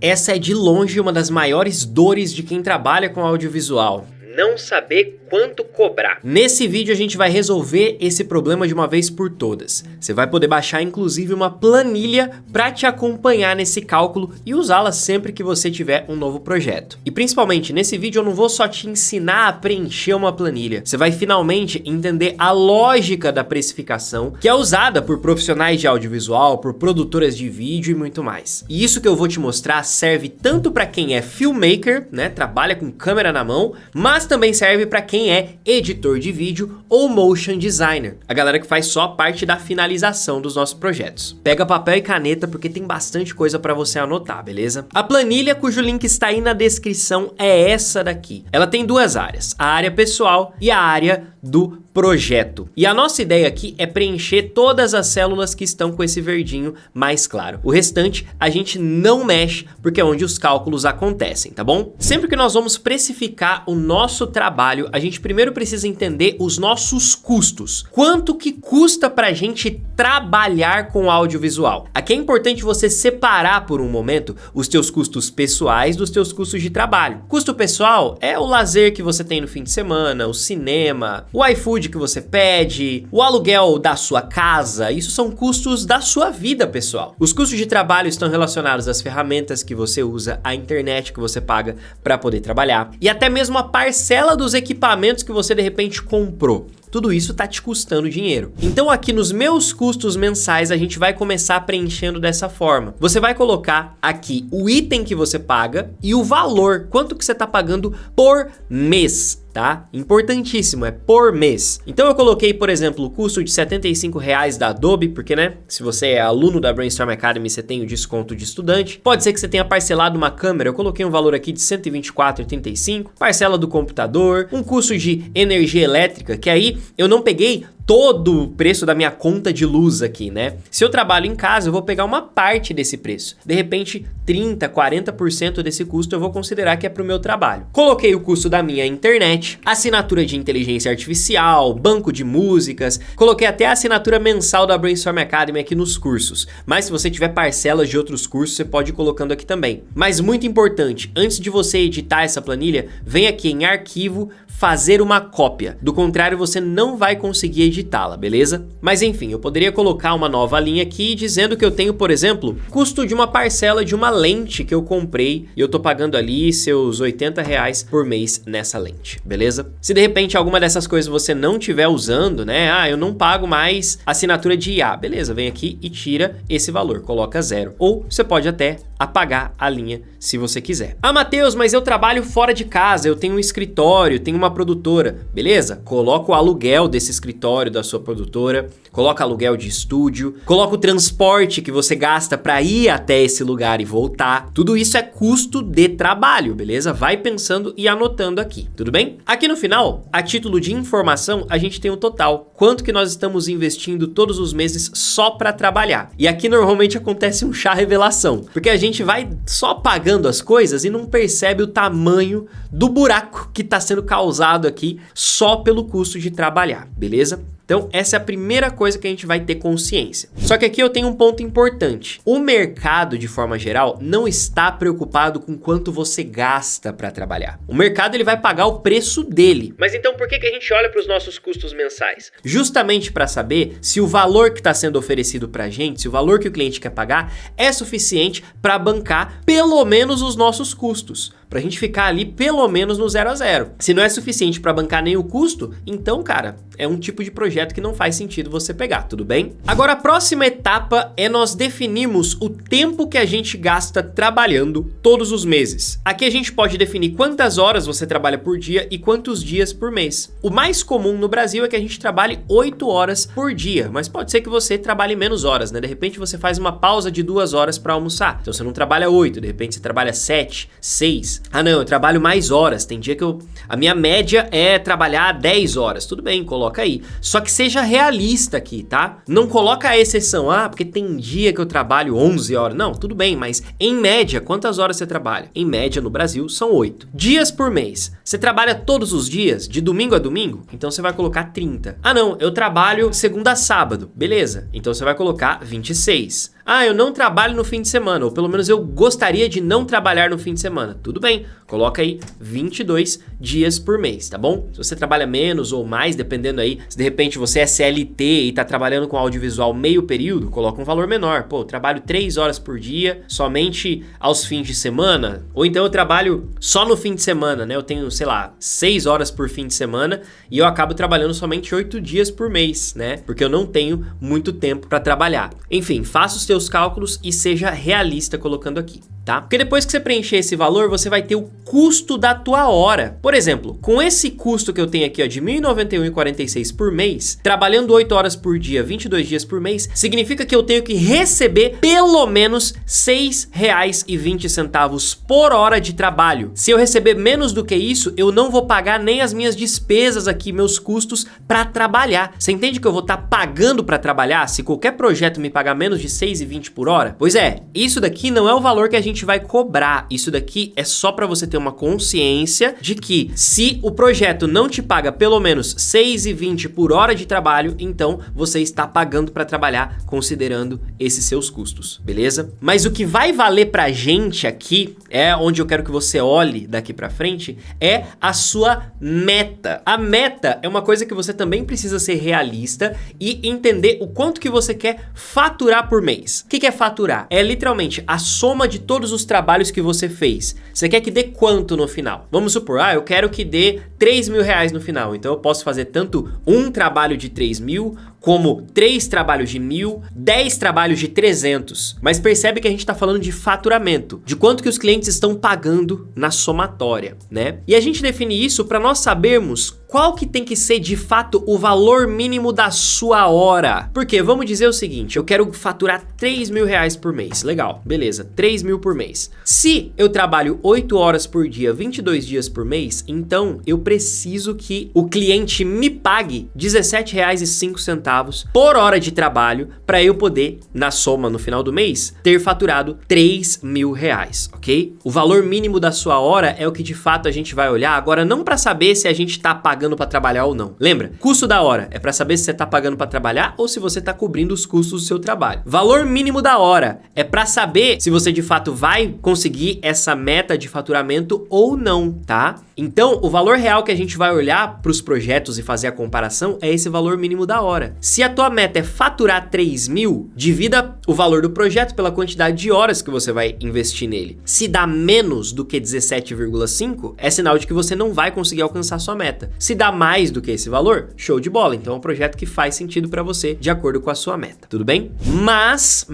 Essa é de longe uma das maiores dores de quem trabalha com audiovisual. Não saber quanto cobrar. Nesse vídeo a gente vai resolver esse problema de uma vez por todas. Você vai poder baixar inclusive uma planilha para te acompanhar nesse cálculo e usá-la sempre que você tiver um novo projeto. E principalmente nesse vídeo eu não vou só te ensinar a preencher uma planilha. Você vai finalmente entender a lógica da precificação que é usada por profissionais de audiovisual, por produtoras de vídeo e muito mais. E isso que eu vou te mostrar serve tanto para quem é filmmaker, né, trabalha com câmera na mão, mas também serve para quem é editor de vídeo ou motion designer, a galera que faz só a parte da finalização dos nossos projetos. Pega papel e caneta porque tem bastante coisa para você anotar, beleza? A planilha, cujo link está aí na descrição, é essa daqui. Ela tem duas áreas, a área pessoal e a área do projeto. E a nossa ideia aqui é preencher todas as células que estão com esse verdinho mais claro. O restante a gente não mexe porque é onde os cálculos acontecem, tá bom? Sempre que nós vamos precificar o nosso trabalho, a gente primeiro precisa entender os nossos custos. Quanto que custa pra gente trabalhar com audiovisual? Aqui é importante você separar por um momento os teus custos pessoais dos teus custos de trabalho. Custo pessoal é o lazer que você tem no fim de semana, o cinema, o iFood que você pede, o aluguel da sua casa. Isso são custos da sua vida pessoal. Os custos de trabalho estão relacionados às ferramentas que você usa, à internet que você paga para poder trabalhar e até mesmo a parcela dos equipamentos que você de repente comprou. Tudo isso tá te custando dinheiro. Então aqui nos meus custos mensais a gente vai começar preenchendo dessa forma. Você vai colocar aqui o item que você paga e o valor, quanto que você tá pagando por mês. Tá? Importantíssimo, é por mês. Então eu coloquei, por exemplo, o custo de R$75 da Adobe, porque, né, se você é aluno da Brainstorm Academy, você tem o desconto de estudante. Pode ser que você tenha parcelado uma câmera, eu coloquei um valor aqui de R$124,85, parcela do computador, um custo de energia elétrica, que aí eu não peguei todo o preço da minha conta de luz aqui, né? Se eu trabalho em casa, eu vou pegar uma parte desse preço. De repente, 30%, 40% desse custo eu vou considerar que é pro meu trabalho. Coloquei o custo da minha internet, assinatura de inteligência artificial, banco de músicas, coloquei até a assinatura mensal da Brainstorm Academy aqui nos cursos. Mas se você tiver parcelas de outros cursos, você pode ir colocando aqui também. Mas muito importante, antes de você editar essa planilha, vem aqui em arquivo, fazer uma cópia. Do contrário, você não vai conseguir editá-la, beleza? Mas enfim, eu poderia colocar uma nova linha aqui dizendo que eu tenho, por exemplo, custo de uma parcela de uma lente que eu comprei e eu tô pagando ali seus R$80 por mês nessa lente, beleza? Se de repente alguma dessas coisas você não estiver usando, né? Ah, eu não pago mais assinatura de IA, beleza? Vem aqui e tira esse valor, coloca 0. Ou você pode até apagar a linha se você quiser. Ah, Matheus, mas eu trabalho fora de casa, eu tenho um escritório, tenho uma produtora, beleza? Coloca o aluguel desse escritório da sua produtora, coloca aluguel de estúdio, coloca o transporte que você gasta para ir até esse lugar e voltar. Tudo isso é custo de trabalho, beleza? Vai pensando e anotando aqui, tudo bem? Aqui no final, a título de informação, a gente tem o total. Quanto que nós estamos investindo todos os meses só para trabalhar. E aqui normalmente acontece um chá revelação, porque a gente vai só pagando as coisas e não percebe o tamanho do buraco que está sendo causado aqui só pelo custo de trabalhar, beleza? Então essa é a primeira coisa que a gente vai ter consciência. Só que aqui eu tenho um ponto importante. O mercado, de forma geral, não está preocupado com quanto você gasta para trabalhar. O mercado ele vai pagar o preço dele. Mas então por que a gente olha para os nossos custos mensais? Justamente para saber se o valor que está sendo oferecido para a gente, se o valor que o cliente quer pagar é suficiente para bancar pelo menos os nossos custos. Pra gente ficar ali pelo menos no 0 a 0. Se não é suficiente para bancar nem o custo, então, cara, é um tipo de projeto que não faz sentido você pegar, tudo bem? Agora, a próxima etapa é nós definirmos o tempo que a gente gasta trabalhando todos os meses. Aqui a gente pode definir quantas horas você trabalha por dia e quantos dias por mês. O mais comum no Brasil é que a gente trabalhe 8 horas por dia, mas pode ser que você trabalhe menos horas, né? De repente você faz uma pausa de 2 horas para almoçar. Então você não trabalha 8, de repente você trabalha 7, 6. Ah não, eu trabalho mais horas, tem dia que a minha média é trabalhar 10 horas, tudo bem, coloca aí. Só que seja realista aqui, tá? Não coloca a exceção, porque tem dia que eu trabalho 11 horas, não, tudo bem, mas em média, quantas horas você trabalha? Em média no Brasil são 8. Dias por mês, você trabalha todos os dias, de domingo a domingo? Então você vai colocar 30. Ah não, eu trabalho segunda a sábado, beleza, então você vai colocar 26. Ah, eu não trabalho no fim de semana, ou pelo menos eu gostaria de não trabalhar no fim de semana. Tudo bem, coloca aí 22 dias por mês, tá bom? Se você trabalha menos ou mais, dependendo aí, se de repente você é CLT e tá trabalhando com audiovisual meio período, coloca um valor menor. Pô, eu trabalho 3 horas por dia, somente aos fins de semana, ou então eu trabalho só no fim de semana, né? Eu tenho, sei lá, 6 horas por fim de semana e eu acabo trabalhando somente 8 dias por mês, né? Porque eu não tenho muito tempo para trabalhar. Enfim, faça os seus cálculos e seja realista colocando aqui, tá? Porque depois que você preencher esse valor, você vai ter o custo da tua hora. Por exemplo, com esse custo que eu tenho aqui, ó, de R$ 1.091,46 por mês, trabalhando 8 horas por dia, 22 dias por mês, significa que eu tenho que receber pelo menos R$ 6,20 por hora de trabalho. Se eu receber menos do que isso, eu não vou pagar nem as minhas despesas aqui, meus custos para trabalhar. Você entende que eu vou estar pagando para trabalhar se qualquer projeto me pagar menos de R$ 6,20 por hora? Pois é, isso daqui não é o valor que a gente vai cobrar. Isso daqui é só para você ter uma consciência de que se o projeto não te paga pelo menos R$ 6,20 por hora de trabalho, então você está pagando para trabalhar considerando esses seus custos, beleza? Mas o que vai valer pra gente aqui, é onde eu quero que você olhe daqui pra frente, é a sua meta. A meta é uma coisa que você também precisa ser realista e entender o quanto que você quer faturar por mês. O que é faturar? É literalmente a soma de todos os trabalhos que você fez. Você quer que dê quanto no final? Vamos supor, eu quero que dê R$ 3.000 no final, então eu posso fazer tanto um trabalho de 3.000, como 3 trabalhos de 1.000, 10 trabalhos de 300. Mas percebe que a gente tá falando de faturamento, de quanto que os clientes estão pagando na somatória, né? E a gente define isso para nós sabermos qual que tem que ser de fato o valor mínimo da sua hora. Porque vamos dizer o seguinte, eu quero faturar R$ 3.000 por mês. Legal, beleza, 3.000 por mês. Se eu trabalho 8 horas por dia, 22 dias por mês, então eu preciso que o cliente me pague R$ 17,05 por hora de trabalho para eu poder, na soma no final do mês, ter faturado R$ 3.000, ok? O valor mínimo da sua hora é o que de fato a gente vai olhar agora, não para saber se a gente tá pagando para trabalhar ou não. Lembra? Custo da hora é para saber se você tá pagando para trabalhar ou se você tá cobrindo os custos do seu trabalho. Valor mínimo da hora é para saber se você de fato vai conseguir essa meta de faturamento ou não, tá? Então, o valor real que a gente vai olhar para os projetos e fazer a comparação é esse valor mínimo da hora. Se a tua meta é faturar 3.000, divida o valor do projeto pela quantidade de horas que você vai investir nele. Se dá menos do que 17,5, é sinal de que você não vai conseguir alcançar sua meta. Se dá mais do que esse valor, show de bola. Então é um projeto que faz sentido para você de acordo com a sua meta. Tudo bem? Mas,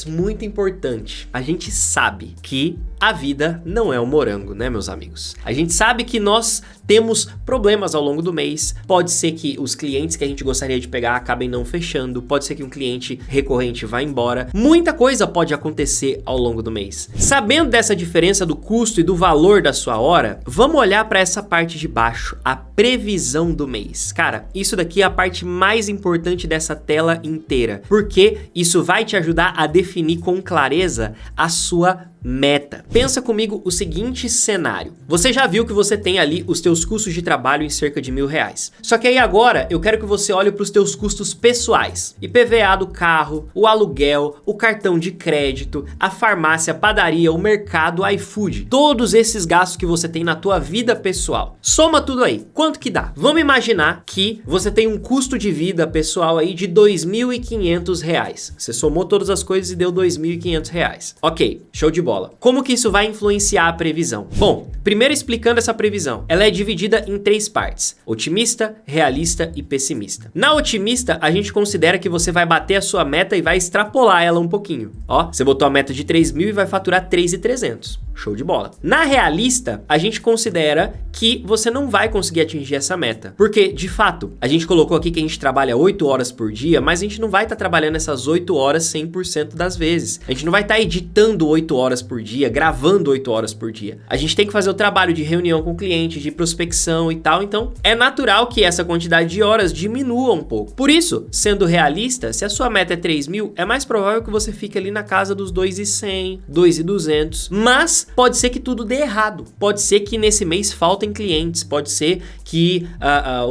muito importante, a gente sabe que a vida não é um morango, né, meus amigos? A gente sabe que nós temos problemas ao longo do mês. Pode ser que os clientes que a gente gostaria de pegar acabem não fechando. Pode ser que um cliente recorrente vá embora. Muita coisa pode acontecer ao longo do mês. Sabendo dessa diferença do custo e do valor da sua hora, vamos olhar para essa parte de baixo, a previsão do mês. Cara, isso daqui é a parte mais importante dessa tela inteira, porque isso vai te ajudar a definir com clareza a sua meta. Pensa comigo o seguinte cenário. Você já viu que você tem ali os teus custos de trabalho em cerca de R$ 1.000. Só que aí agora eu quero que você olhe para os teus custos pessoais. IPVA do carro, o aluguel, o cartão de crédito, a farmácia, a padaria, o mercado, o iFood. Todos esses gastos que você tem na tua vida pessoal. Soma tudo aí. Quanto que dá? Vamos imaginar que você tem um custo de vida pessoal aí de R$ 2.500. Você somou todas as coisas e deu R$ 2.500. Ok, show de bola. Como que isso vai influenciar a previsão? Bom, primeiro explicando essa previsão, ela é dividida em 3 partes: otimista, realista e pessimista. Na otimista, a gente considera que você vai bater a sua meta e vai extrapolar ela um pouquinho. Ó, você botou a meta de 3.000 e vai faturar 3.300. Show de bola. Na realista, a gente considera que você não vai conseguir atingir essa meta. Porque, de fato, a gente colocou aqui que a gente trabalha 8 horas por dia, mas a gente não vai estar trabalhando essas 8 horas 100% das vezes. A gente não vai estar editando 8 horas por dia, gravando 8 horas por dia. A gente tem que fazer o trabalho de reunião com o cliente, de prospecção e tal, então é natural que essa quantidade de horas diminua um pouco. Por isso, sendo realista, se a sua meta é 3.000, é mais provável que você fique ali na casa dos 2.100, 2.200, mas pode ser que tudo dê errado. Pode ser que nesse mês faltem clientes. Pode ser que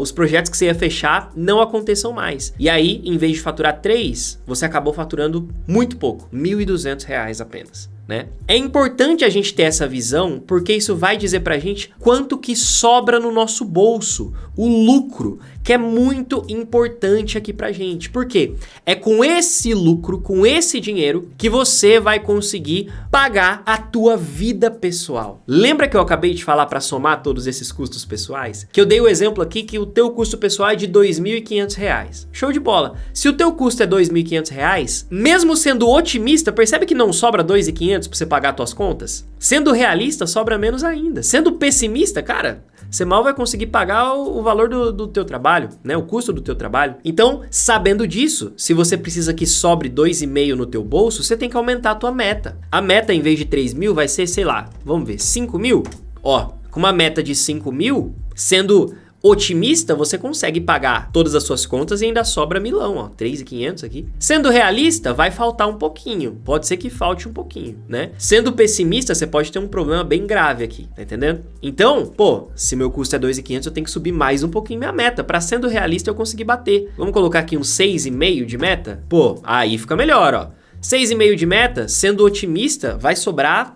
os projetos que você ia fechar não aconteçam mais. E aí, em vez de faturar 3, você acabou faturando muito pouco, R$ 1.200 apenas. Né? É importante a gente ter essa visão, porque isso vai dizer pra gente quanto que sobra no nosso bolso, o lucro, que é muito importante aqui pra gente. Por quê? É com esse lucro, com esse dinheiro, que você vai conseguir pagar a tua vida pessoal. Lembra que eu acabei de falar pra somar todos esses custos pessoais? Que eu dei o exemplo aqui que o teu custo pessoal é de R$ 2.500. Show de bola! Se o teu custo é R$ 2.500, mesmo sendo otimista, percebe que não sobra R$ 2.500 pra você pagar tuas contas? Sendo realista, sobra menos ainda. Sendo pessimista, cara, você mal vai conseguir pagar o valor do teu trabalho, né? O custo do teu trabalho. Então, sabendo disso, se você precisa que sobre 2,5 no teu bolso, você tem que aumentar a tua meta. A meta, em vez de 3.000, vai ser, sei lá, vamos ver, 5.000? Ó, com uma meta de 5.000, sendo otimista, você consegue pagar todas as suas contas e ainda sobra milão, ó, 3.500 aqui. Sendo realista, vai faltar um pouquinho, pode ser que falte um pouquinho, né? Sendo pessimista, você pode ter um problema bem grave aqui, tá entendendo? Então, pô, se meu custo é 2.500, eu tenho que subir mais um pouquinho minha meta, pra sendo realista eu conseguir bater. Vamos colocar aqui um 6,5 de meta? Pô, aí fica melhor, ó. 6,5 de meta, sendo otimista, vai sobrar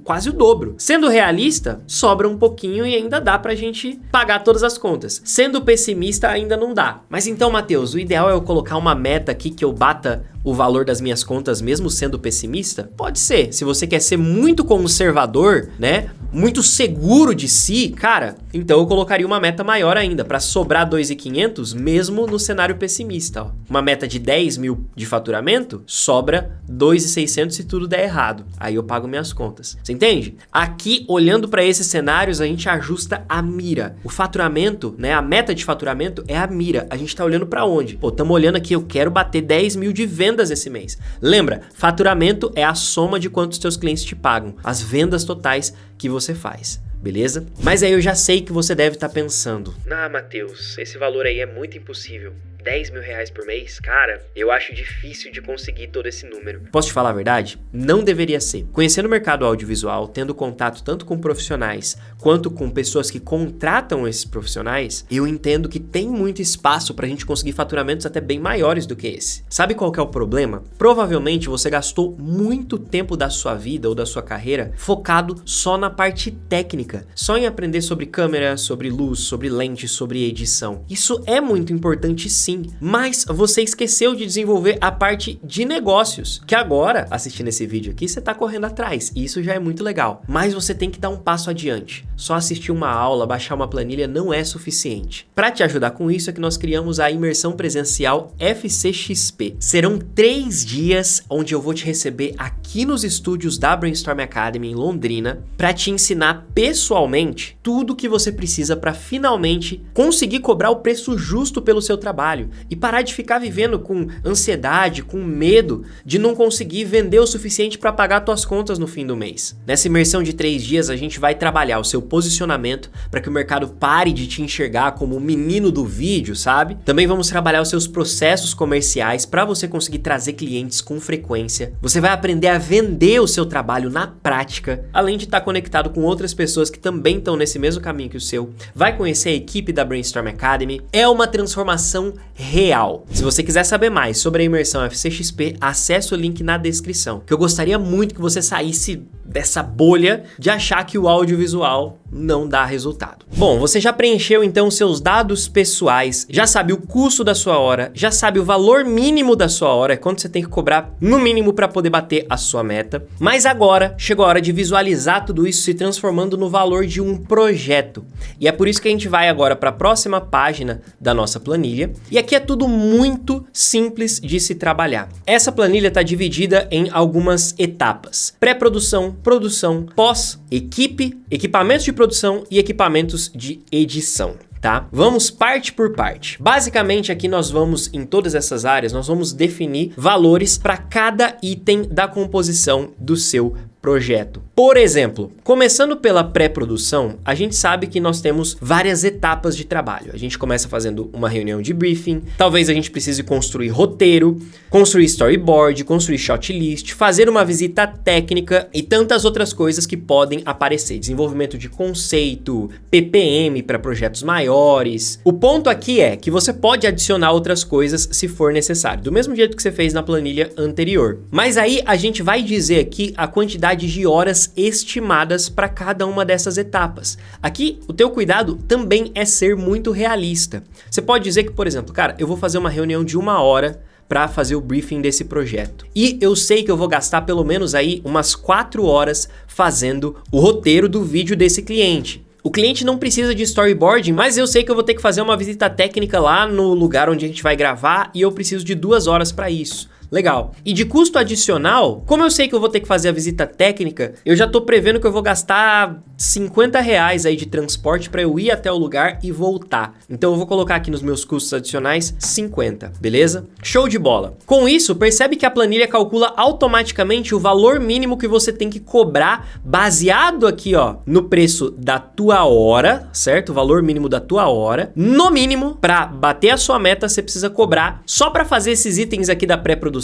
quase o dobro. Sendo realista, sobra um pouquinho e ainda dá pra gente pagar todas as contas. Sendo pessimista, ainda não dá. Mas então, Matheus, o ideal é eu colocar uma meta aqui que eu bata o valor das minhas contas mesmo sendo pessimista? Pode ser. Se você quer ser muito conservador, né? Muito seguro de si, cara, então eu colocaria uma meta maior ainda, pra sobrar 2.500 mesmo no cenário pessimista, ó. Uma meta de 10.000 de faturamento, sobra 2.600 se tudo der errado. Aí eu pago minhas contas. Você entende? Aqui, olhando para esses cenários, a gente ajusta a mira. O faturamento, né? A meta de faturamento é a mira. A gente tá olhando para onde? Pô, estamos olhando aqui, eu quero bater 10.000 de vendas esse mês. Lembra, faturamento é a soma de quantos teus clientes te pagam, as vendas totais que você faz. Beleza? Mas aí eu já sei que você deve estar pensando: ah, Matheus, esse valor aí é muito impossível. 10 mil reais por mês? Cara, eu acho difícil de conseguir todo esse número. Posso te falar a verdade? Não deveria ser. Conhecendo o mercado audiovisual, tendo contato tanto com profissionais quanto com pessoas que contratam esses profissionais, eu entendo que tem muito espaço pra gente conseguir faturamentos até bem maiores do que esse. Sabe qual que é o problema? Provavelmente você gastou muito tempo da sua vida ou da sua carreira focado só na parte técnica, só em aprender sobre câmera, sobre luz, sobre lente, sobre edição. Isso é muito importante sim, mas você esqueceu de desenvolver a parte de negócios, que agora, assistindo esse vídeo aqui, você tá correndo atrás, e isso já é muito legal. Mas você tem que dar um passo adiante. Só assistir uma aula, baixar uma planilha não é suficiente. Para te ajudar com isso é que nós criamos a imersão presencial FCXP. Serão 3 dias onde eu vou te receber aqui nos estúdios da Brainstorm Academy em Londrina para te ensinar pessoalmente tudo que você precisa para finalmente conseguir cobrar o preço justo pelo seu trabalho e parar de ficar vivendo com ansiedade, com medo de não conseguir vender o suficiente para pagar suas contas no fim do mês. Nessa imersão de 3 dias a gente vai trabalhar o seu posicionamento para que o mercado pare de te enxergar como o menino do vídeo, sabe? Também vamos trabalhar os seus processos comerciais para você conseguir trazer clientes com frequência. Você vai aprender a vender o seu trabalho na prática, além de estar conectado com outras pessoas que também estão nesse mesmo caminho que o seu. Vai conhecer a equipe da Brainstorm Academy. É uma transformação real. Se você quiser saber mais sobre a imersão FCXP, acesse o link na descrição, que eu gostaria muito que você saísse dessa bolha de achar que o audiovisual não dá resultado. Bom, você já preencheu então seus dados pessoais, já sabe o custo da sua hora, já sabe o valor mínimo da sua hora, quanto você tem que cobrar no mínimo para poder bater a sua meta. Mas agora chegou a hora de visualizar tudo isso se transformando no valor de um projeto. E é por isso que a gente vai agora para a próxima página da nossa planilha. E aqui é tudo muito simples de se trabalhar. Essa planilha está dividida em algumas etapas: pré-produção, produção, pós, equipe, equipamentos de produção e equipamentos de edição. Tá? Vamos parte por parte. Basicamente aqui nós vamos, em todas essas áreas, nós vamos definir valores para cada item da composição do seu projeto. Por exemplo, começando pela pré-produção, a gente sabe que nós temos várias etapas de trabalho. A gente começa fazendo uma reunião de briefing, talvez a gente precise construir roteiro, construir storyboard, construir shot list, fazer uma visita técnica e tantas outras coisas que podem aparecer. Desenvolvimento de conceito, PPM para projetos maiores. O ponto aqui é que você pode adicionar outras coisas se for necessário, do mesmo jeito que você fez na planilha anterior. Mas aí a gente vai dizer aqui a quantidade de horas estimadas para cada uma dessas etapas. Aqui, o teu cuidado também é ser muito realista. Você pode dizer que, por exemplo, cara, eu vou fazer uma reunião de 1 hora para fazer o briefing desse projeto. E eu sei que eu vou gastar pelo menos aí umas 4 horas fazendo o roteiro do vídeo desse cliente. O cliente não precisa de storyboard, mas eu sei que eu vou ter que fazer uma visita técnica lá no lugar onde a gente vai gravar e eu preciso de 2 horas para isso. Legal. E de custo adicional, como eu sei que eu vou ter que fazer a visita técnica, eu já tô prevendo que eu vou gastar R$50 aí de transporte para eu ir até o lugar e voltar. Então eu vou colocar aqui nos meus custos adicionais 50, beleza? Show de bola. Com isso, percebe que a planilha calcula automaticamente o valor mínimo que você tem que cobrar baseado aqui, ó, no preço da tua hora, certo? O valor mínimo da tua hora. No mínimo, para bater a sua meta, você precisa cobrar só para fazer esses itens aqui da pré-produção.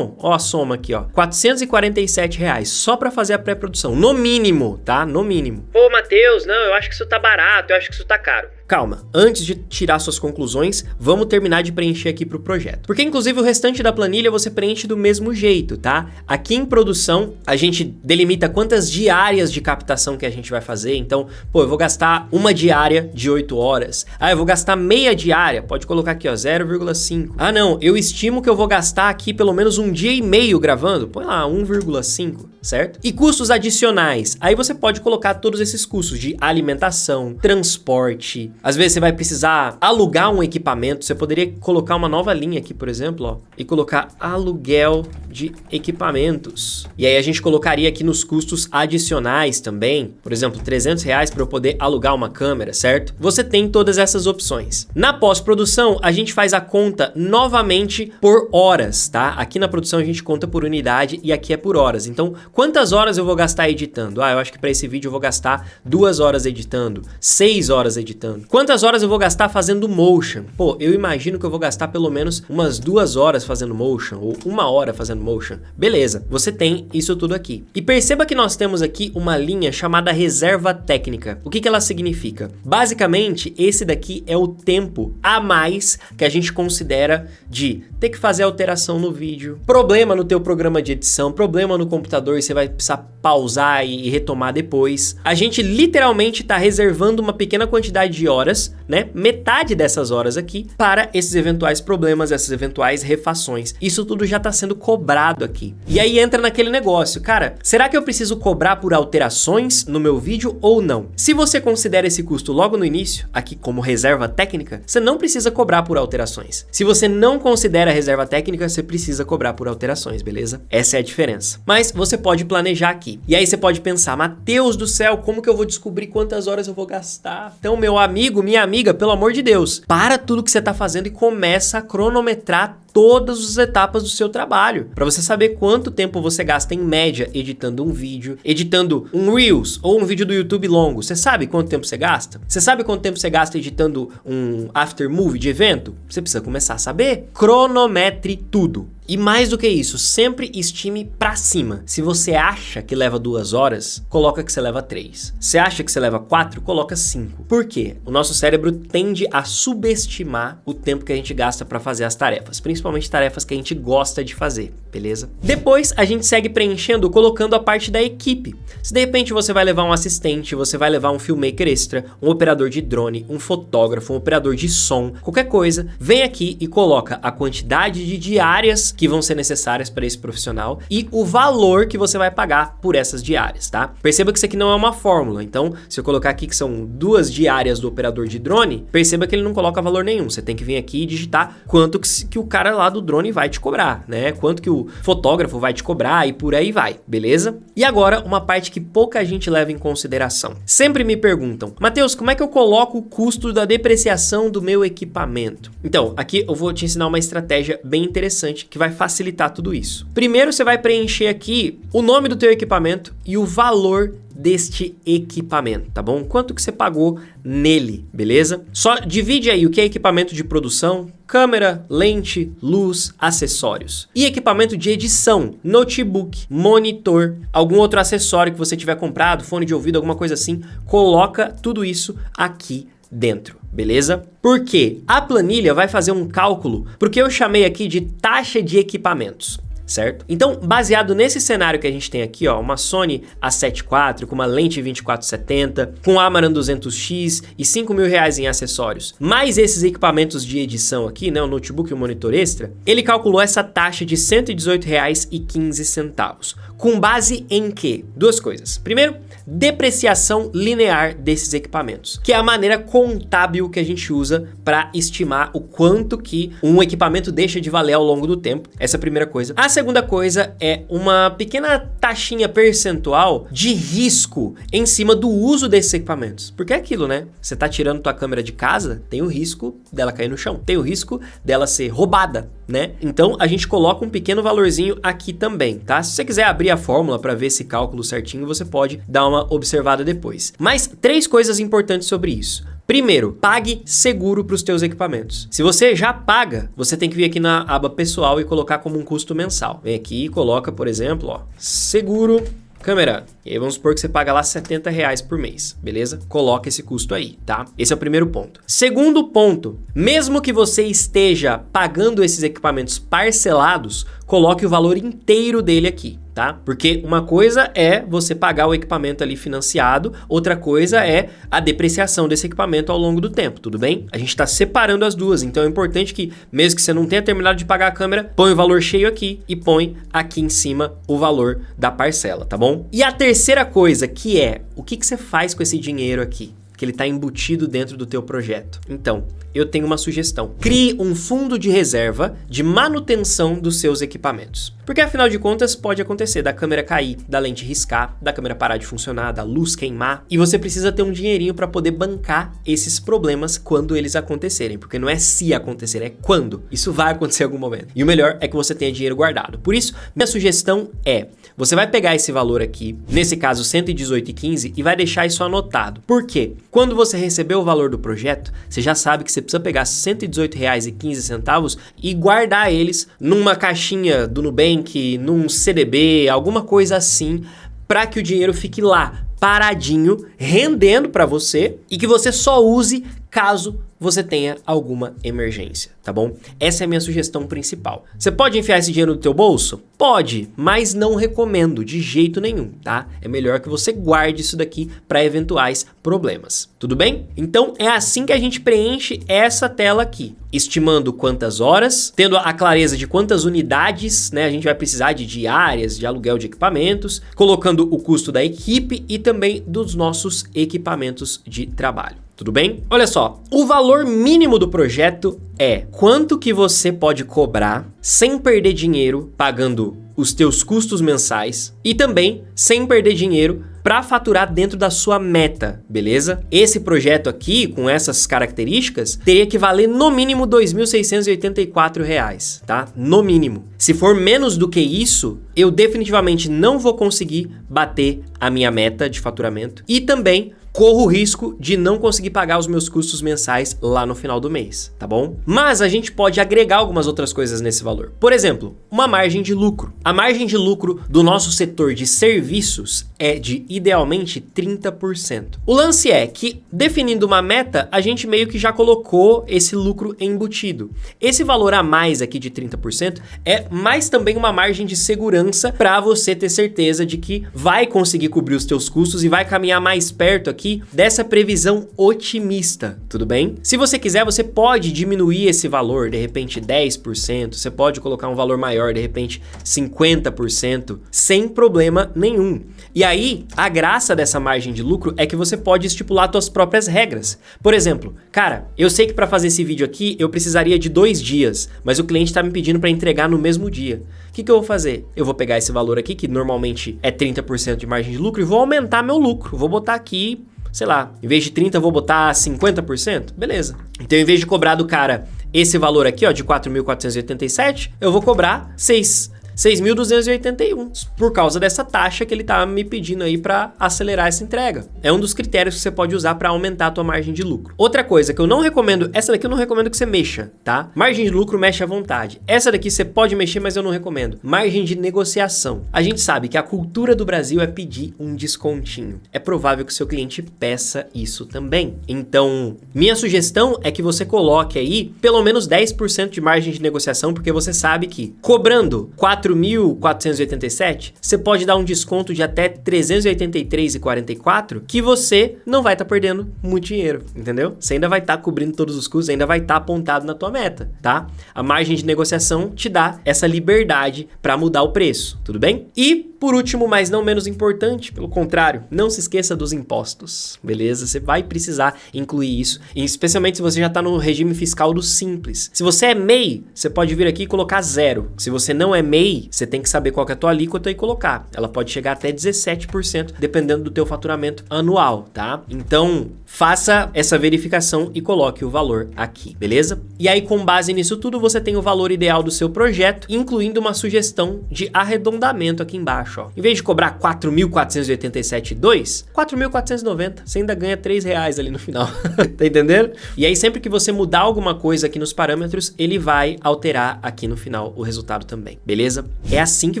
Ó a soma aqui, ó, R$447 só pra fazer a pré-produção, no mínimo, tá? No mínimo. Pô, Matheus, não, eu acho que isso tá barato, eu acho que isso tá caro. Calma, antes de tirar suas conclusões, vamos terminar de preencher aqui pro projeto. Porque inclusive o restante da planilha você preenche do mesmo jeito, tá? Aqui em produção, a gente delimita quantas diárias de captação que a gente vai fazer. Então, pô, eu vou gastar uma diária de 8 horas. Ah, eu vou gastar meia diária. Pode colocar aqui, ó, 0,5. Ah, não, eu estimo que eu vou gastar aqui pelo menos 1 dia e meio gravando. Põe lá, 1,5, certo? E custos adicionais. Aí você pode colocar todos esses custos de alimentação, transporte. Às vezes você vai precisar alugar um equipamento, você poderia colocar uma nova linha aqui, por exemplo, ó, e colocar aluguel de equipamentos. E aí a gente colocaria aqui nos custos adicionais também, por exemplo, R$300 para eu poder alugar uma câmera, certo? Você tem todas essas opções. Na pós-produção, a gente faz a conta novamente por horas, tá? Aqui na produção a gente conta por unidade e aqui é por horas. Então, quantas horas eu vou gastar editando? Ah, eu acho que para esse vídeo eu vou gastar 2 horas editando, 6 horas editando. Quantas horas eu vou gastar fazendo motion? Pô, eu imagino que eu vou gastar pelo menos umas 2 horas fazendo motion, ou 1 hora fazendo motion. Beleza, você tem isso tudo aqui. E perceba que nós temos aqui uma linha chamada reserva técnica. O que que ela significa? Basicamente, esse daqui é o tempo a mais que a gente considera de ter que fazer alteração no vídeo, problema no teu programa de edição, problema no computador e você vai precisar pausar e retomar depois. A gente literalmente está reservando uma pequena quantidade de horas, né? Metade dessas horas aqui para esses eventuais problemas, essas eventuais refações. Isso tudo já está sendo cobrado aqui. E aí entra naquele negócio, cara, será que eu preciso cobrar por alterações no meu vídeo ou não? Se você considera esse custo logo no início, aqui como reserva técnica, você não precisa cobrar por alterações. Se você não considera reserva técnica, você precisa cobrar por alterações, beleza? Essa é a diferença. Mas você pode planejar aqui. E aí você pode pensar, Matheus do céu, como que eu vou descobrir quantas horas eu vou gastar? Então, meu amigo, minha amiga, pelo amor de Deus, para tudo que você tá fazendo e começa a cronometrar todas as etapas do seu trabalho, para você saber quanto tempo você gasta em média editando um vídeo, editando um Reels ou um vídeo do YouTube longo. Você sabe quanto tempo você gasta? Você sabe quanto tempo você gasta editando um after movie de evento? Você precisa começar a saber. Cronometre tudo. E mais do que isso, sempre estime pra cima. Se você acha que leva 2 horas, coloca que você leva 3. Se acha que você leva 4, coloca 5. Por quê? O nosso cérebro tende a subestimar o tempo que a gente gasta pra fazer as tarefas, principalmente tarefas que a gente gosta de fazer, beleza? Depois a gente segue preenchendo, colocando a parte da equipe. Se de repente você vai levar um assistente, você vai levar um filmmaker extra, um operador de drone, um fotógrafo, um operador de som, qualquer coisa, vem aqui e coloca a quantidade de diárias que vão ser necessárias para esse profissional e o valor que você vai pagar por essas diárias, tá? Perceba que isso aqui não é uma fórmula, então se eu colocar aqui que são 2 diárias do operador de drone, perceba que ele não coloca valor nenhum, você tem que vir aqui e digitar quanto que o cara cara lá do drone vai te cobrar, né? Quanto que o fotógrafo vai te cobrar e por aí vai, beleza? E agora, uma parte que pouca gente leva em consideração. Sempre me perguntam, Matheus, como é que eu coloco o custo da depreciação do meu equipamento? Então, aqui eu vou te ensinar uma estratégia bem interessante que vai facilitar tudo isso. Primeiro, você vai preencher aqui o nome do teu equipamento e o valor deste equipamento, tá bom? Quanto que você pagou nele, beleza? Só divide aí o que é equipamento de produção, câmera, lente, luz, acessórios. E equipamento de edição, notebook, monitor, algum outro acessório que você tiver comprado, fone de ouvido, alguma coisa assim, coloca tudo isso aqui dentro, beleza? Porque a planilha vai fazer um cálculo porque eu chamei aqui de taxa de equipamentos. Certo? Então, baseado nesse cenário que a gente tem aqui, ó, uma Sony A7 IV com uma lente 24-70, com Amaran 200X e R$5.000 em acessórios, mais esses equipamentos de edição aqui, né, o notebook e o monitor extra, ele calculou essa taxa de R$118,15. Com base em quê? Duas coisas. Primeiro, depreciação linear desses equipamentos, que é a maneira contábil que a gente usa para estimar o quanto que um equipamento deixa de valer ao longo do tempo. Essa é a primeira coisa. A segunda coisa é uma pequena taxinha percentual de risco em cima do uso desses equipamentos. Porque é aquilo, né? Você tá tirando tua câmera de casa, tem o risco dela cair no chão, tem o risco dela ser roubada, né? Então a gente coloca um pequeno valorzinho aqui também, tá? Se você quiser abrir a fórmula para ver esse cálculo certinho, você pode dar uma observada depois. Mas 3 coisas importantes sobre isso. Primeiro, pague seguro para os teus equipamentos. Se você já paga, você tem que vir aqui na aba pessoal e colocar como um custo mensal. Vem aqui e coloca, por exemplo, ó, seguro câmera. E aí vamos supor que você paga lá R$70 por mês, beleza? Coloca esse custo aí, tá? Esse é o primeiro ponto. Segundo ponto, mesmo que você esteja pagando esses equipamentos parcelados, coloque o valor inteiro dele aqui, tá? Porque uma coisa é você pagar o equipamento ali financiado, outra coisa é a depreciação desse equipamento ao longo do tempo, tudo bem? A gente tá separando as duas, então é importante que, mesmo que você não tenha terminado de pagar a câmera, põe o valor cheio aqui e põe aqui em cima o valor da parcela, tá bom? E a terceira coisa, que é, o que você faz com esse dinheiro aqui? Que ele está embutido dentro do teu projeto. Então, eu tenho uma sugestão. Crie um fundo de reserva de manutenção dos seus equipamentos. Porque afinal de contas pode acontecer da câmera cair, da lente riscar, da câmera parar de funcionar, da luz queimar, e você precisa ter um dinheirinho para poder bancar esses problemas quando eles acontecerem, porque não é se acontecer, é quando. Isso vai acontecer em algum momento. E o melhor é que você tenha dinheiro guardado. Por isso, minha sugestão é, você vai pegar esse valor aqui, nesse caso R$118,15, e vai deixar isso anotado. Por quê? Quando você receber o valor do projeto, você já sabe que você precisa pegar R$118,15 e guardar eles numa caixinha do Nubank, num CDB, alguma coisa assim, para que o dinheiro fique lá, paradinho, rendendo para você e que você só use caso você tenha alguma emergência, tá bom? Essa é a minha sugestão principal. Você pode enfiar esse dinheiro no teu bolso? Pode, mas não recomendo de jeito nenhum, tá? É melhor que você guarde isso daqui para eventuais problemas, tudo bem? Então é assim que a gente preenche essa tela aqui, estimando quantas horas, tendo a clareza de quantas unidades, né, a gente vai precisar de diárias, de aluguel de equipamentos, colocando o custo da equipe e também dos nossos equipamentos de trabalho. Tudo bem? Olha só, o valor mínimo do projeto é quanto que você pode cobrar sem perder dinheiro pagando os teus custos mensais e também sem perder dinheiro para faturar dentro da sua meta, beleza? Esse projeto aqui, com essas características, teria que valer no mínimo R$2.684, tá? No mínimo. Se for menos do que isso, eu definitivamente não vou conseguir bater a minha meta de faturamento e também corro o risco de não conseguir pagar os meus custos mensais lá no final do mês, tá bom? Mas a gente pode agregar algumas outras coisas nesse valor. Por exemplo, uma margem de lucro. A margem de lucro do nosso setor de serviços é de, idealmente, 30%. O lance é que, definindo uma meta, a gente meio que já colocou esse lucro embutido. Esse valor a mais aqui de 30% é mais também uma margem de segurança segurança para você ter certeza de que vai conseguir cobrir os teus custos e vai caminhar mais perto aqui dessa previsão otimista, tudo bem? Se você quiser, você pode diminuir esse valor, de repente 10%, você pode colocar um valor maior, de repente 50%, sem problema nenhum. E aí, a graça dessa margem de lucro é que você pode estipular suas próprias regras. Por exemplo, cara, eu sei que para fazer esse vídeo aqui eu precisaria de 2 dias, mas o cliente está me pedindo para entregar no mesmo dia. O que eu vou fazer? Eu vou pegar esse valor aqui, que normalmente é 30% de margem de lucro, e vou aumentar meu lucro. Vou botar aqui, sei lá, em vez de 30% eu vou botar 50%? Beleza. Então, em vez de cobrar do cara esse valor aqui, ó, de 4.487, eu vou cobrar 6.281 por causa dessa taxa que ele tá me pedindo aí para acelerar essa entrega. É um dos critérios que você pode usar para aumentar a tua margem de lucro. Outra coisa que eu não recomendo, essa daqui eu não recomendo que você mexa, tá? Margem de lucro mexe à vontade. Essa daqui você pode mexer, mas eu não recomendo. Margem de negociação. A gente sabe que a cultura do Brasil é pedir um descontinho. É provável que o seu cliente peça isso também. Então, minha sugestão é que você coloque aí pelo menos 10% de margem de negociação, porque você sabe que cobrando 4.487, você pode dar um desconto de até 383,44, que você não vai estar perdendo muito dinheiro, entendeu? Você ainda vai estar cobrindo todos os custos, ainda vai estar apontado na tua meta, tá? A margem de negociação te dá essa liberdade para mudar o preço, tudo bem? E, por último, mas não menos importante, pelo contrário, não se esqueça dos impostos, beleza? Você vai precisar incluir isso, especialmente se você já está no regime fiscal do Simples. Se você é MEI, você pode vir aqui e colocar 0. Se você não é MEI, você tem que saber qual que é a tua alíquota e colocar. Ela pode chegar até 17%, dependendo do teu faturamento anual, tá? Então, faça essa verificação e coloque o valor aqui, beleza? E aí, com base nisso tudo, você tem o valor ideal do seu projeto, incluindo uma sugestão de arredondamento aqui embaixo, ó. Em vez de cobrar 4.487,2, 4.490. Você ainda ganha R$3 ali no final. Tá entendendo? E aí, sempre que você mudar alguma coisa aqui nos parâmetros, ele vai alterar aqui no final o resultado também, beleza? É assim que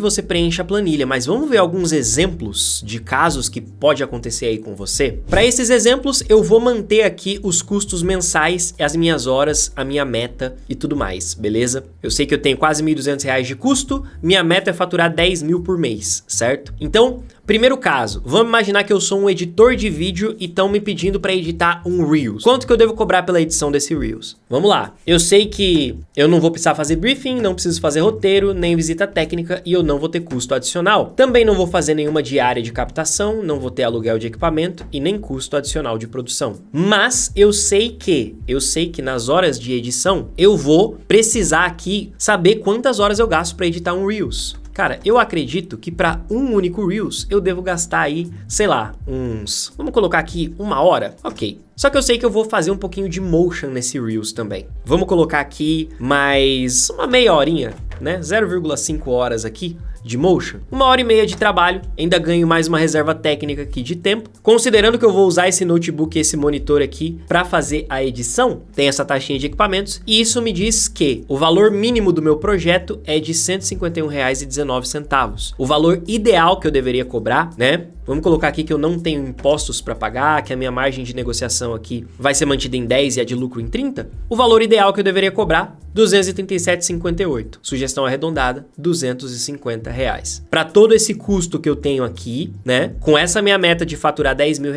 você preenche a planilha, mas vamos ver alguns exemplos de casos que pode acontecer aí com você? Para esses exemplos, eu vou manter aqui os custos mensais, as minhas horas, a minha meta e tudo mais, beleza? Eu sei que eu tenho quase R$1.200 de custo, minha meta é faturar 10 mil por mês, certo? Então, primeiro caso, vamos imaginar que eu sou um editor de vídeo e estão me pedindo para editar um Reels. Quanto que eu devo cobrar pela edição desse Reels? Vamos lá. Eu sei que eu não vou precisar fazer briefing, não preciso fazer roteiro, nem visita técnica e eu não vou ter custo adicional. Também não vou fazer nenhuma diária de captação, não vou ter aluguel de equipamento e nem custo adicional de produção. Mas eu sei que nas horas de edição eu vou precisar aqui saber quantas horas eu gasto para editar um Reels. Cara, eu acredito que para um único Reels eu devo gastar aí, sei lá, vamos colocar aqui 1 hora? Ok. Só que eu sei que eu vou fazer um pouquinho de motion nesse Reels também. Vamos colocar aqui mais uma meia horinha, né? 0,5 horas aqui de motion. 1h30 de trabalho, ainda ganho mais uma reserva técnica aqui de tempo. Considerando que eu vou usar esse notebook e esse monitor aqui para fazer a edição, tem essa taxinha de equipamentos, e isso me diz que o valor mínimo do meu projeto é de R$151,19. O valor ideal que eu deveria cobrar, né? Vamos colocar aqui que eu não tenho impostos para pagar, que a minha margem de negociação aqui vai ser mantida em 10 e a de lucro em 30. O valor ideal que eu deveria cobrar, R$237,58. Sugestão arredondada, R$250. Para todo esse custo que eu tenho aqui, né? Com essa minha meta de faturar R$10 mil,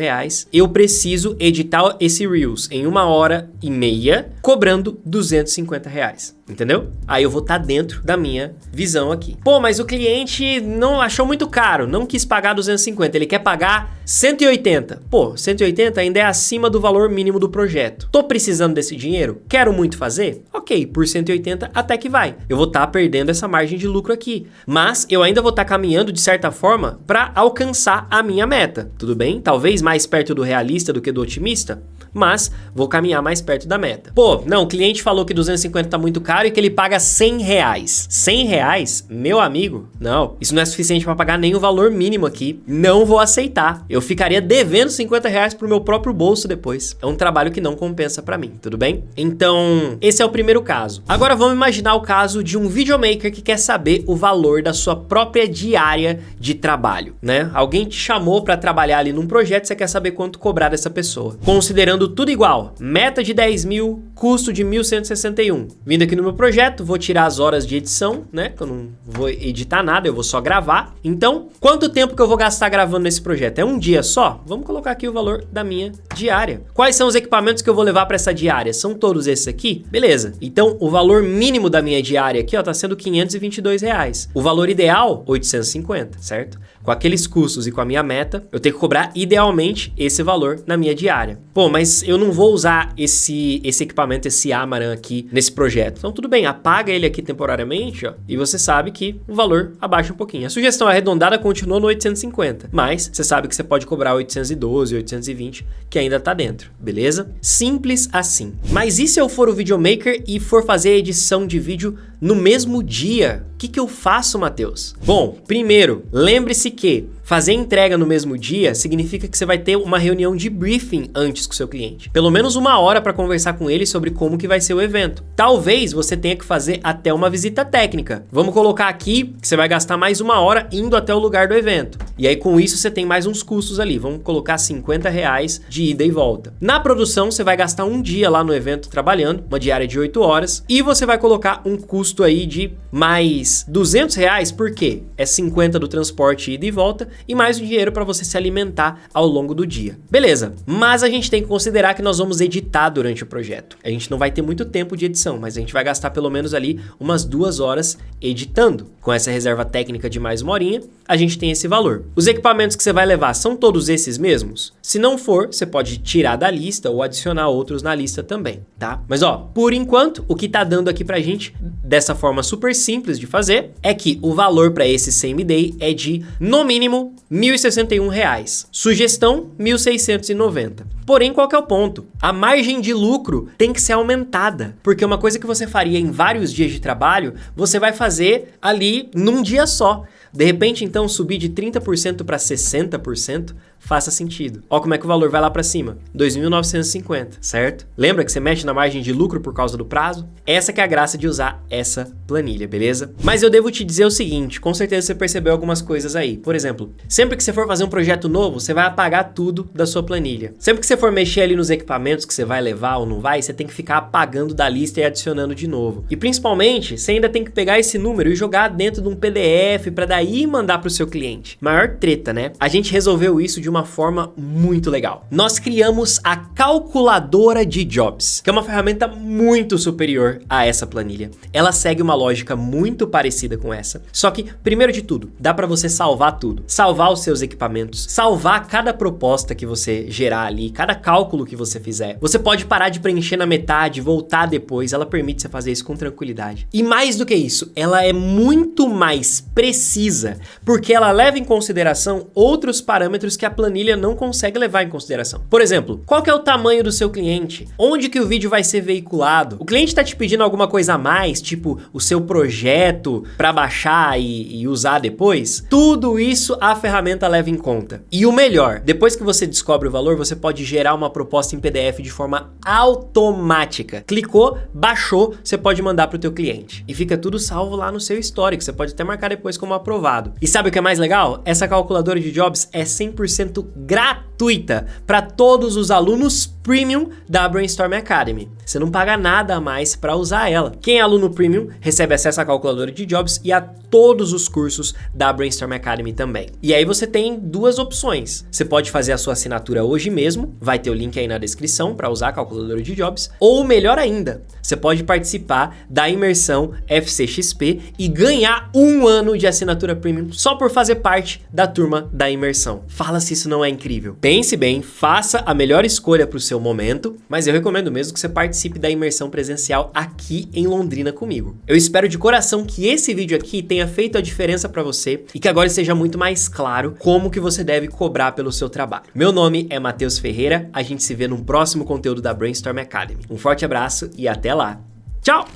eu preciso editar esse Reels em 1h30, cobrando R$250. Entendeu? Aí eu vou estar dentro da minha visão aqui. Pô, mas o cliente não achou muito caro, não quis pagar 250, ele quer pagar 180. Pô, 180 ainda é acima do valor mínimo do projeto. Tô precisando desse dinheiro? Quero muito fazer? Ok, por 180 até que vai. Eu vou estar perdendo essa margem de lucro aqui. Mas eu ainda vou estar caminhando de certa forma para alcançar a minha meta. Tudo bem? Talvez mais perto do realista do que do otimista, mas vou caminhar mais perto da meta. Pô, não, o cliente falou que 250 tá muito caro e que ele paga R$100. R$100? Meu amigo, não. Isso não é suficiente para pagar nem o valor mínimo aqui. Não vou aceitar. Eu ficaria devendo R$50 pro meu próprio bolso depois. É um trabalho que não compensa para mim, tudo bem? Então, esse é o primeiro caso. Agora vamos imaginar o caso de um videomaker que quer saber o valor da sua própria diária de trabalho, né? Alguém te chamou para trabalhar ali num projeto, você quer saber quanto cobrar dessa pessoa. Considerando tudo igual, meta de 10 mil, custo de 1.161. Vindo aqui no meu projeto, vou tirar as horas de edição, né? Que eu não vou editar nada, eu vou só gravar. Então, quanto tempo que eu vou gastar gravando nesse projeto? É um dia só? Vamos colocar aqui o valor da minha diária. Quais são os equipamentos que eu vou levar para essa diária? São todos esses aqui? Beleza. Então, o valor mínimo da minha diária aqui, ó, tá sendo R$522. O valor ideal, 850, certo? Com aqueles custos e com a minha meta, eu tenho que cobrar idealmente esse valor na minha diária. Pô, mas eu não vou usar esse equipamento, esse Amaran aqui nesse projeto. Então tudo bem, apaga ele aqui temporariamente, ó, e você sabe que o valor abaixa um pouquinho. A sugestão arredondada continua no 850, mas você sabe que você pode cobrar 812, 820, que ainda tá dentro, beleza? Simples assim. Mas e se eu for o videomaker e for fazer a edição de vídeo no mesmo dia? O que eu faço, Matheus? Bom, primeiro, lembre-se que fazer entrega no mesmo dia significa que você vai ter uma reunião de briefing antes com o seu cliente. Pelo menos 1 hora para conversar com ele sobre como que vai ser o evento. Talvez você tenha que fazer até uma visita técnica. Vamos colocar aqui que você vai gastar mais 1 hora indo até o lugar do evento. E aí com isso você tem mais uns custos ali. Vamos colocar R$50 de ida e volta. Na produção você vai gastar um dia lá no evento trabalhando, uma diária de 8 horas. E você vai colocar um custo aí de mais R$200, por quê? É 50 do transporte ida e volta e mais o dinheiro para você se alimentar ao longo do dia. Beleza, mas a gente tem que considerar que nós vamos editar durante o projeto. A gente não vai ter muito tempo de edição, mas a gente vai gastar pelo menos ali umas 2 horas editando. Com essa reserva técnica de mais 1 horinha, a gente tem esse valor. Os equipamentos que você vai levar são todos esses mesmos? Se não for, você pode tirar da lista ou adicionar outros na lista também, tá? Mas ó, por enquanto, o que tá dando aqui pra gente, dessa forma super simples de fazer, é que o valor para esse same day é de, no mínimo, R$1.061. Sugestão, R$1.690. Porém, qual que é o ponto? A margem de lucro tem que ser aumentada, porque uma coisa que você faria em vários dias de trabalho, você vai fazer ali num dia só. De repente, então, subir de 30% para 60% faça sentido. Ó como é que o valor vai lá para cima, 2.950, certo? Lembra que você mexe na margem de lucro por causa do prazo? Essa que é a graça de usar essa planilha, beleza? Mas eu devo te dizer o seguinte, com certeza você percebeu algumas coisas aí. Por exemplo, sempre que você for fazer um projeto novo, você vai apagar tudo da sua planilha. Sempre que você for mexer ali nos equipamentos que você vai levar ou não vai, você tem que ficar apagando da lista e adicionando de novo. E principalmente, você ainda tem que pegar esse número e jogar dentro de um PDF para daí mandar para o seu cliente. Maior treta, né? A gente resolveu isso de uma forma muito legal. Nós criamos a calculadora de jobs, que é uma ferramenta muito superior a essa planilha. Ela segue uma lógica muito parecida com essa, só que, primeiro de tudo, dá para você salvar tudo. Salvar os seus equipamentos, salvar cada proposta que você gerar ali, cada cálculo que você fizer. Você pode parar de preencher na metade, voltar depois, ela permite você fazer isso com tranquilidade. E mais do que isso, ela é muito mais precisa, porque ela leva em consideração outros parâmetros que a planilha não consegue levar em consideração. Por exemplo, qual que é o tamanho do seu cliente? Onde que o vídeo vai ser veiculado? O cliente está te pedindo alguma coisa a mais, tipo o seu projeto para baixar e usar depois? Tudo isso a ferramenta leva em conta. E o melhor, depois que você descobre o valor, você pode gerar uma proposta em PDF de forma automática. Clicou, baixou, você pode mandar para o teu cliente. E fica tudo salvo lá no seu histórico. Você pode até marcar depois como aprovado. E sabe o que é mais legal? Essa calculadora de jobs é 100% gratuita para todos os alunos premium da Brainstorm Academy. Você não paga nada a mais para usar ela. Quem é aluno premium recebe acesso à calculadora de jobs e a todos os cursos da Brainstorm Academy também. E aí você tem duas opções. Você pode fazer a sua assinatura hoje mesmo, vai ter o link aí na descrição para usar a calculadora de jobs, ou melhor ainda, você pode participar da imersão FCXP e ganhar 1 ano de assinatura premium só por fazer parte da turma da imersão. Fala se isso não é incrível. Pense bem, faça a melhor escolha para o seu momento, mas eu recomendo mesmo que você participe da imersão presencial aqui em Londrina comigo. Eu espero de coração que esse vídeo aqui tenha feito a diferença para você e que agora seja muito mais claro como que você deve cobrar pelo seu trabalho. Meu nome é Matheus Ferreira, a gente se vê num próximo conteúdo da Brainstorm Academy. Um forte abraço e até lá. Tchau!